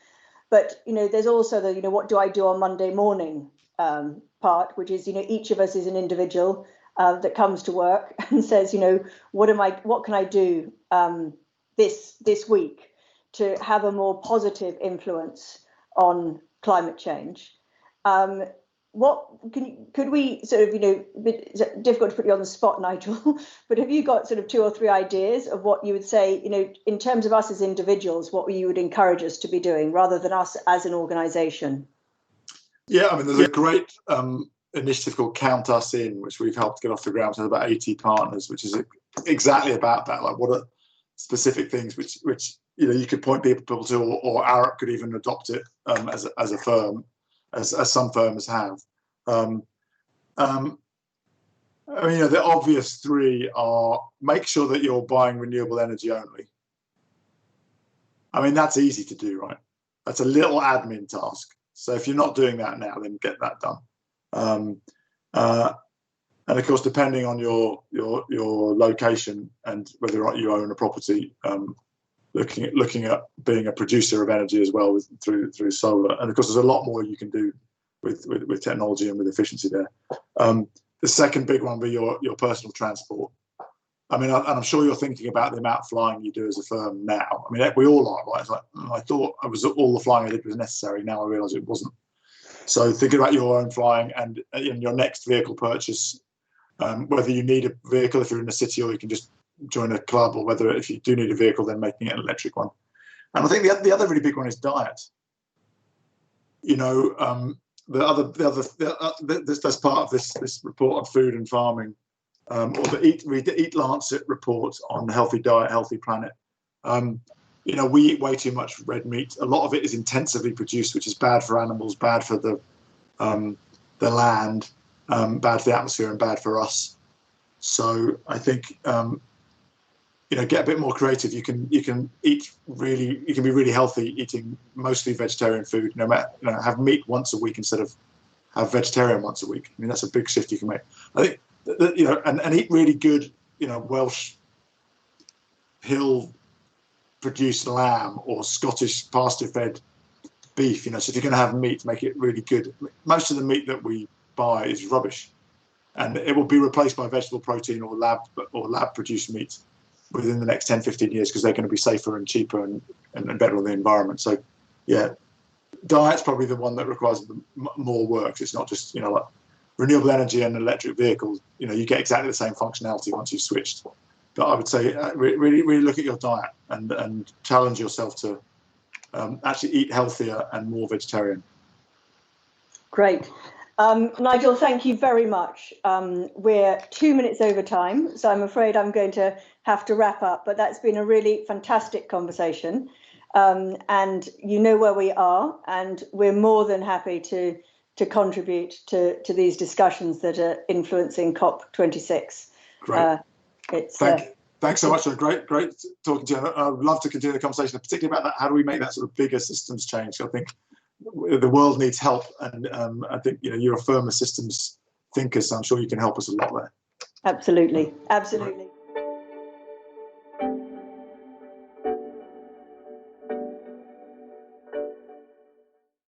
But, there's also the, what do I do on Monday morning part, which is, each of us is an individual that comes to work and says, what can I do this week to have a more positive influence on climate change? Could we sort of, it's difficult to put you on the spot, Nigel, but have you got sort of 2 or 3 ideas of what you would say, in terms of us as individuals, what you would encourage us to be doing rather than us as an organisation? Yeah, I mean, there's a great initiative called Count Us In, which we've helped get off the ground. So there's about 80 partners, which is exactly about that. Like, what are specific things which you could point people to, or ARUP could even adopt it as a firm, as some firms have. The obvious 3 are: make sure that you're buying renewable energy only. I mean, that's easy to do, right? That's a little admin task. So if you're not doing that now, then get that done. And of course, depending on your location and whether or not you own a property, looking at being a producer of energy as well through solar. And of course, there's a lot more you can do with technology and with efficiency there. The second big one would be your personal transport. I mean, I'm sure you're thinking about the amount of flying you do as a firm now. I mean, we all are, right? It's like, I thought all the flying I did was necessary. Now I realise it wasn't. So thinking about your own flying and in your next vehicle purchase, whether you need a vehicle if you're in a city, or you can just join a club, or whether if you do need a vehicle, then making it an electric one. And I think the other really big one is diet. That's part of this report on food and farming or read the Eat Lancet report on Healthy Diet, Healthy Planet. We eat way too much red meat. A lot of it is intensively produced, which is bad for animals, bad for the land, bad for the atmosphere, and bad for us. So I think get a bit more creative. You can be really healthy eating mostly vegetarian food. No matter, have meat once a week instead of have vegetarian once a week. I mean, that's a big shift you can make. I think and eat really good, Welsh hill produced lamb or Scottish pasture fed beef. So if you're going to have meat, make it really good. Most of the meat that we buy is rubbish, and it will be replaced by vegetable protein or lab produced meat within the next 10, 15 years, because they're going to be safer and cheaper and better on the environment. So yeah, diet's probably the one that requires more work. It's not just like renewable energy and electric vehicles. You get exactly the same functionality once you've switched. But I would say really look at your diet and challenge yourself to actually eat healthier and more vegetarian. Great. Nigel, thank you very much. We're 2 minutes over time, so I'm afraid I'm going to have to wrap up, but that's been a really fantastic conversation. And you know where we are, and we're more than happy to contribute to these discussions that are influencing COP26. Great. Thanks so much. Great talking to you. I'd love to continue the conversation, particularly about that. How do we make that sort of bigger systems change? I think the world needs help, and I think you're a firm of systems thinker, so I'm sure you can help us a lot there. Absolutely.